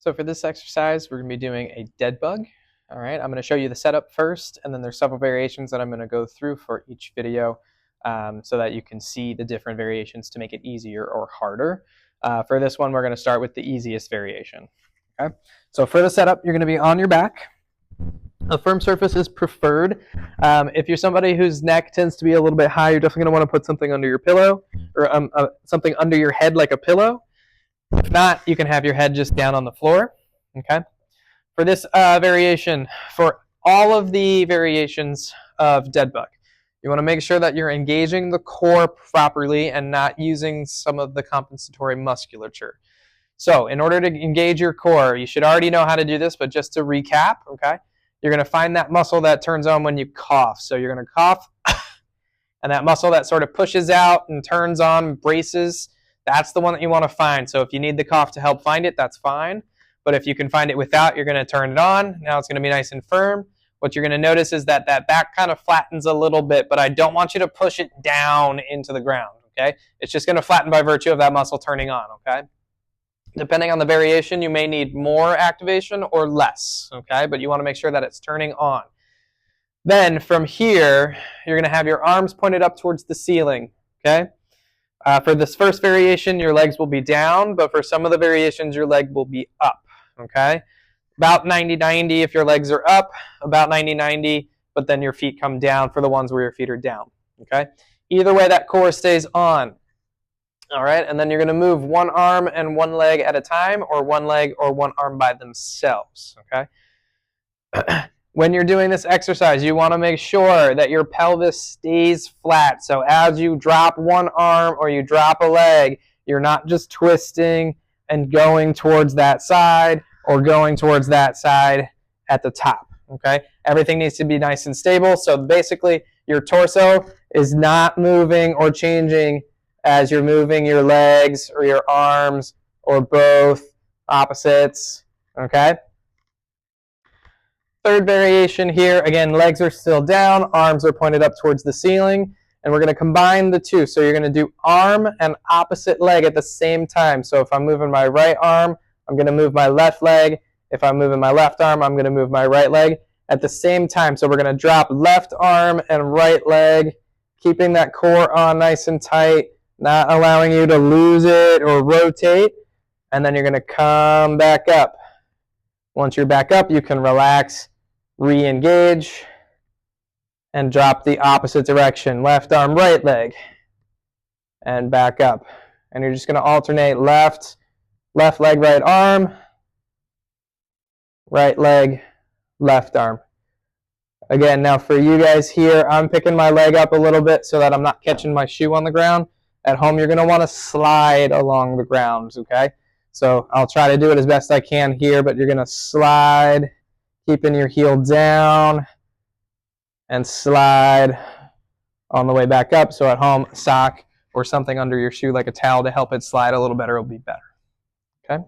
So for this exercise, we're going to be doing a dead bug. All right, I'm going to show you the setup first, and then there's several variations that I'm going to go through for each video so that you can see the different variations to make it easier or harder. For this one, we're going to start with the easiest variation. Okay, so for the setup, you're going to be on your back. A firm surface is preferred. If you're somebody whose neck tends to be a little bit high, you're definitely going to want to put something under your pillow or something under your head like a pillow. If not, you can have your head just down on the floor. Okay. For this variation, for all of the variations of dead bug, you want to make sure that you're engaging the core properly and not using some of the compensatory musculature. So in order to engage your core, you should already know how to do this, but just to recap, okay, you're going to find that muscle that turns on when you cough. So you're going to cough, and that muscle that sort of pushes out and turns on, braces, that's the one that you want to find. So if you need the cough to help find it, that's fine. But if you can find it without, you're going to turn it on. Now it's going to be nice and firm. What you're going to notice is that that back kind of flattens a little bit, but I don't want you to push it down into the ground, okay? It's just going to flatten by virtue of that muscle turning on, okay? Depending on the variation, you may need more activation or less, okay? But you want to make sure that it's turning on. Then from here, you're going to have your arms pointed up towards the ceiling, okay? For this first variation, your legs will be down, but for some of the variations, your leg will be up, okay? About 90-90 if your legs are up, about 90-90, but then your feet come down for the ones where your feet are down, okay? Either way, that core stays on, all right? And then you're going to move one arm and one leg at a time, or one leg or one arm by themselves, okay? When you're doing this exercise, you want to make sure that your pelvis stays flat. So as you drop one arm or you drop a leg, you're not just twisting and going towards that side or going towards that side at the top. Okay? Everything needs to be nice and stable. So basically, your torso is not moving or changing as you're moving your legs or your arms or both opposites. Okay? Third variation here, again, legs are still down, arms are pointed up towards the ceiling, and we're going to combine the two. So you're going to do arm and opposite leg at the same time. So if I'm moving my right arm, I'm going to move my left leg. If I'm moving my left arm, I'm going to move my right leg at the same time. So we're going to drop left arm and right leg, keeping that core on nice and tight, not allowing you to lose it or rotate. And then you're going to come back up. Once you're back up, you can relax, re-engage, and drop the opposite direction. Left arm, right leg, and back up. And you're just going to alternate left leg, right arm, right leg, left arm. Again, now for you guys here, I'm picking my leg up a little bit so that I'm not catching my shoe on the ground. At home, you're going to want to slide along the ground, okay? So I'll try to do it as best I can here, but you're going to slide, keeping your heel down, and slide on the way back up. So at home, a sock or something under your shoe like a towel to help it slide a little better will be better. Okay?